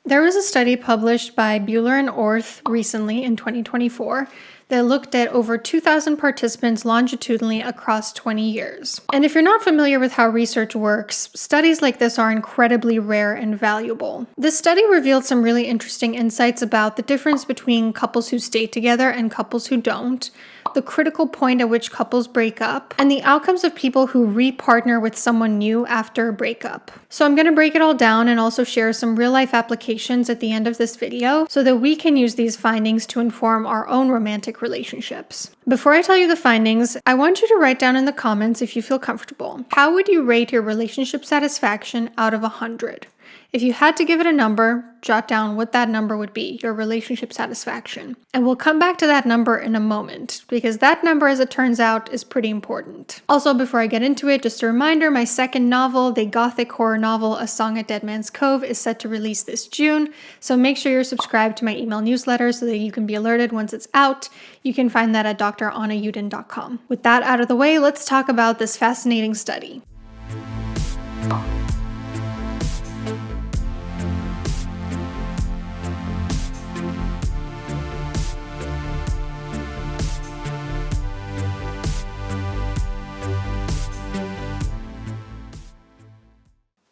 There was a study published by Buehler and Orth recently in 2024 that looked at over 2,000 participants longitudinally across 20 years. And if you're not familiar with how research works, studies like this are incredibly rare and valuable. This study revealed some really interesting insights about the difference between couples who stay together and couples who don't, the critical point at which couples break up, and the outcomes of people who re-partner with someone new after a breakup. So I'm going to break it all down and also share some real-life applications at the end of this video so that we can use these findings to inform our own romantic relationships. Before I tell you the findings, I want you to write down in the comments if you feel comfortable. How would you rate your relationship satisfaction out of 100? If you had to give it a number, jot down what that number would be, your relationship satisfaction. And we'll come back to that number in a moment, because that number, as it turns out, is pretty important. Also, before I get into it, just a reminder, my second novel, the gothic horror novel, A Song at Dead Man's Cove, is set to release this June, so make sure you're subscribed to my email newsletter so that you can be alerted once it's out. You can find that at drannayuden.com. With that out of the way, let's talk about this fascinating study.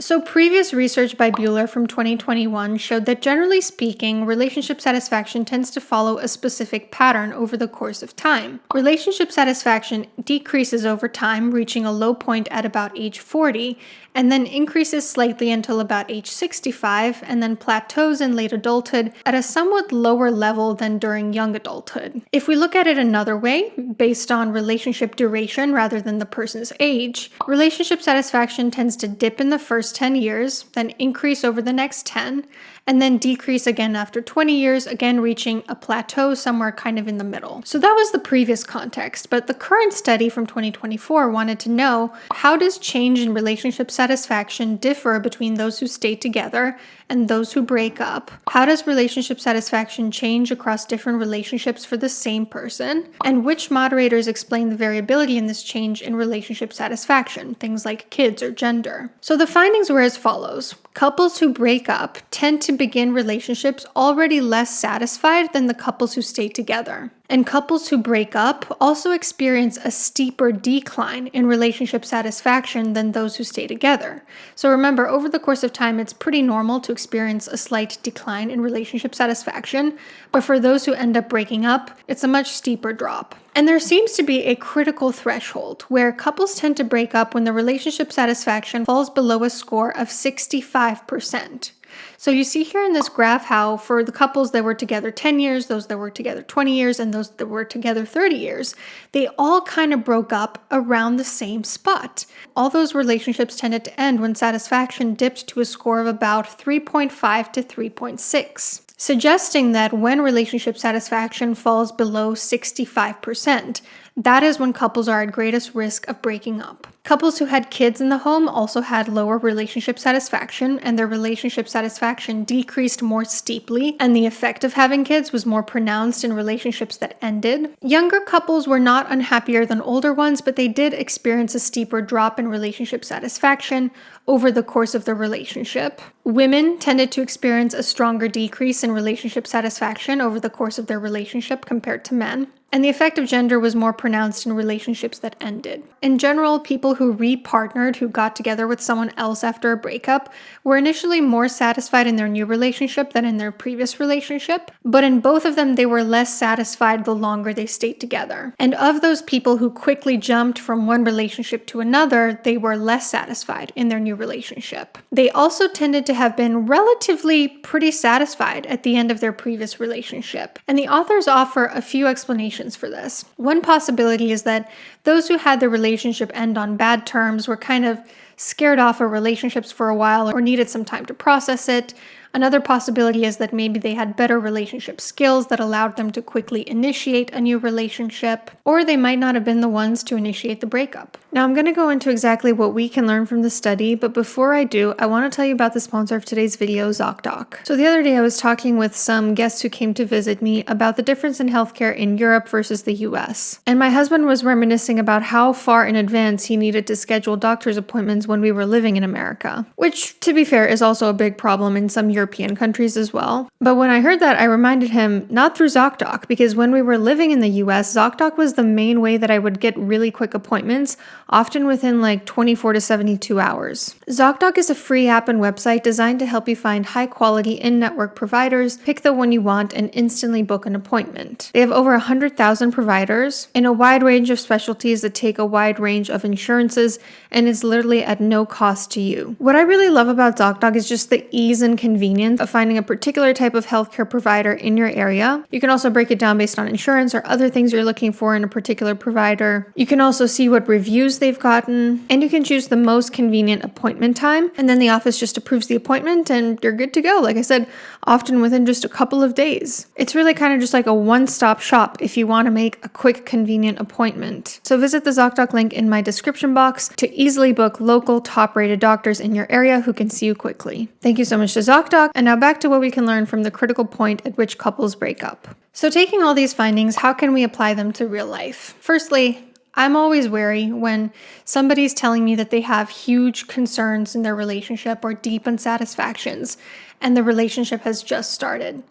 So previous research by Buehler from 2021 showed that generally speaking, relationship satisfaction tends to follow a specific pattern over the course of time. Relationship satisfaction decreases over time, reaching a low point at about age 40, and then increases slightly until about age 65, and then plateaus in late adulthood at a somewhat lower level than during young adulthood. If we look at it another way, based on relationship duration rather than the person's age, relationship satisfaction tends to dip in the first 10 years, then increase over the next 10, and then decrease again after 20 years, again reaching a plateau somewhere kind of in the middle. So that was the previous context, but the current study from 2024 wanted to know, how does change in relationship satisfaction differ between those who stay together and those who break up? How does relationship satisfaction change across different relationships for the same person? And which moderators explain the variability in this change in relationship satisfaction, things like kids or gender? So the findings were as follows. Couples who break up tend to begin relationships already less satisfied than the couples who stay together. And couples who break up also experience a steeper decline in relationship satisfaction than those who stay together. So remember, over the course of time, it's pretty normal to experience a slight decline in relationship satisfaction, but for those who end up breaking up, it's a much steeper drop. And there seems to be a critical threshold where couples tend to break up when the relationship satisfaction falls below a score of 65%. So you see here in this graph how for the couples that were together 10 years, those that were together 20 years, and those that were together 30 years, they all kind of broke up around the same spot. All those relationships tended to end when satisfaction dipped to a score of about 3.5 to 3.6. Suggesting that when relationship satisfaction falls below 65%, that is when couples are at greatest risk of breaking up. Couples who had kids in the home also had lower relationship satisfaction, and their relationship satisfaction decreased more steeply, and the effect of having kids was more pronounced in relationships that ended. Younger couples were not unhappier than older ones, but they did experience a steeper drop in relationship satisfaction over the course of the relationship. Women tended to experience a stronger decrease in relationship satisfaction over the course of their relationship compared to men. And the effect of gender was more pronounced in relationships that ended. In general, people who re-partnered, who got together with someone else after a breakup, were initially more satisfied in their new relationship than in their previous relationship, but in both of them, they were less satisfied the longer they stayed together. And of those people who quickly jumped from one relationship to another, they were less satisfied in their new relationship. They also tended to have been relatively pretty satisfied at the end of their previous relationship. And the authors offer a few explanations for this. One possibility is that those who had their relationship end on bad terms were kind of scared off of relationships for a while or needed some time to process it. Another possibility is that maybe they had better relationship skills that allowed them to quickly initiate a new relationship, or they might not have been the ones to initiate the breakup. Now, I'm going to go into exactly what we can learn from the study, but before I do, I want to tell you about the sponsor of today's video, Zocdoc. So the other day I was talking with some guests who came to visit me about the difference in healthcare in Europe versus the US. And my husband was reminiscing about how far in advance he needed to schedule doctor's appointments when we were living in America, which, to be fair, is also a big problem in some European European countries as well. But when I heard that, I reminded him not through Zocdoc, because when we were living in the US, Zocdoc was the main way that I would get really quick appointments, often within like 24 to 72 hours. Zocdoc is a free app and website designed to help you find high-quality in-network providers, pick the one you want, and instantly book an appointment. They have over 100,000 providers in a wide range of specialties that take a wide range of insurances, and is literally at no cost to you. What I really love about Zocdoc is just the ease and convenience of finding a particular type of healthcare provider in your area. You can also break it down based on insurance or other things you're looking for in a particular provider. You can also see what reviews they've gotten, and you can choose the most convenient appointment time, and then the office just approves the appointment and you're good to go. Like I said, often within just a couple of days. It's really kind of just like a one-stop shop if you want to make a quick, convenient appointment. So visit the Zocdoc link in my description box to easily book local top-rated doctors in your area who can see you quickly. Thank you so much to Zocdoc, and now back to what we can learn from the critical point at which couples break up. So taking all these findings, how can we apply them to real life? Firstly, I'm always wary when somebody's telling me that they have huge concerns in their relationship or deep unsatisfactions, and the relationship has just started.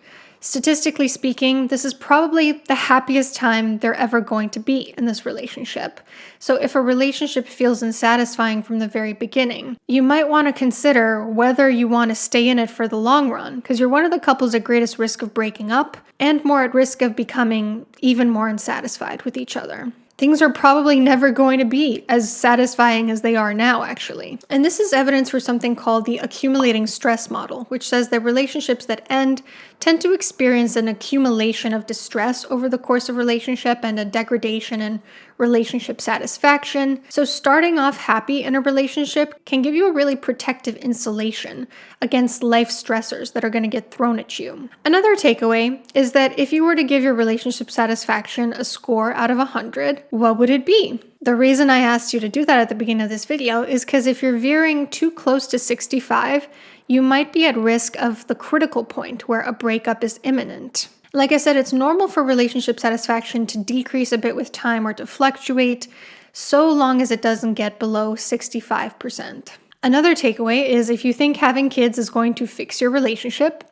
Statistically speaking, this is probably the happiest time they're ever going to be in this relationship. So if a relationship feels unsatisfying from the very beginning, you might want to consider whether you want to stay in it for the long run, because you're one of the couples at greatest risk of breaking up and more at risk of becoming even more unsatisfied with each other. Things are probably never going to be as satisfying as they are now, actually. And this is evidence for something called the accumulating stress model, which says that relationships that end tend to experience an accumulation of distress over the course of relationship and a degradation in relationship satisfaction. So starting off happy in a relationship can give you a really protective insulation against life stressors that are going to get thrown at you. Another takeaway is that if you were to give your relationship satisfaction a score out of 100, what would it be? The reason I asked you to do that at the beginning of this video is because if you're veering too close to 65, you might be at risk of the critical point where a breakup is imminent. Like I said, it's normal for relationship satisfaction to decrease a bit with time or to fluctuate, so long as it doesn't get below 65%. Another takeaway is if you think having kids is going to fix your relationship,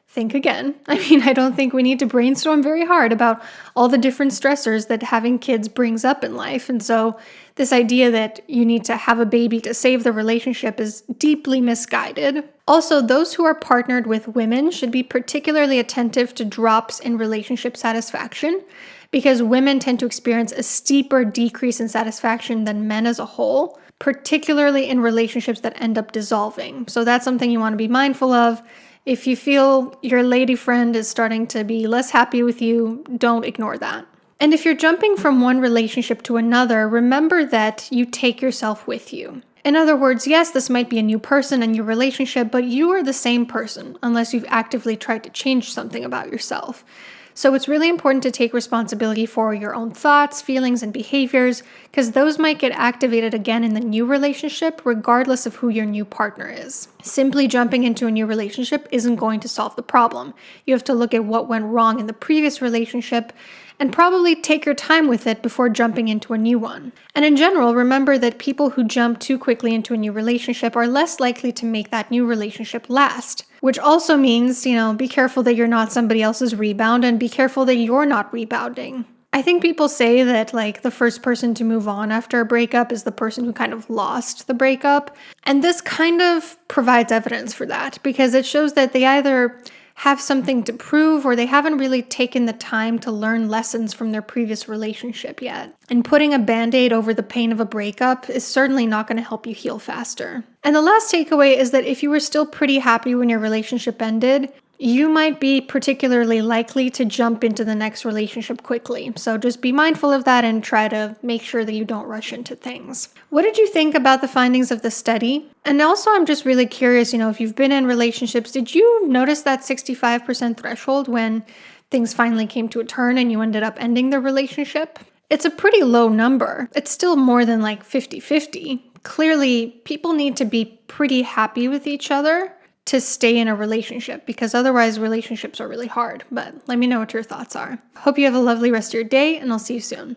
think again. I don't think we need to brainstorm very hard about all the different stressors that having kids brings up in life. And so this idea that you need to have a baby to save the relationship is deeply misguided. Also, those who are partnered with women should be particularly attentive to drops in relationship satisfaction, because women tend to experience a steeper decrease in satisfaction than men as a whole, particularly in relationships that end up dissolving. So that's something you want to be mindful of. If you feel your lady friend is starting to be less happy with you, don't ignore that. And if you're jumping from one relationship to another, remember that you take yourself with you. In other words, yes, this might be a new person in your relationship, but you are the same person unless you've actively tried to change something about yourself. So it's really important to take responsibility for your own thoughts, feelings, and behaviors, because those might get activated again in the new relationship, regardless of who your new partner is. Simply jumping into a new relationship isn't going to solve the problem. You have to look at what went wrong in the previous relationship and probably take your time with it before jumping into a new one. And in general, remember that people who jump too quickly into a new relationship are less likely to make that new relationship last. Which also means, be careful that you're not somebody else's rebound, and be careful that you're not rebounding. I think people say that the first person to move on after a breakup is the person who kind of lost the breakup. And this kind of provides evidence for that, because it shows that they either have something to prove or they haven't really taken the time to learn lessons from their previous relationship yet. And putting a band-aid over the pain of a breakup is certainly not going to help you heal faster. And the last takeaway is that if you were still pretty happy when your relationship ended, you might be particularly likely to jump into the next relationship quickly. So just be mindful of that and try to make sure that you don't rush into things. What did you think about the findings of the study? And also, I'm just really curious, if you've been in relationships, did you notice that 65% threshold when things finally came to a turn and you ended up ending the relationship? It's a pretty low number. It's still more than 50-50. Clearly, people need to be pretty happy with each other to stay in a relationship, because otherwise relationships are really hard. But let me know what your thoughts are. Hope you have a lovely rest of your day, and I'll see you soon.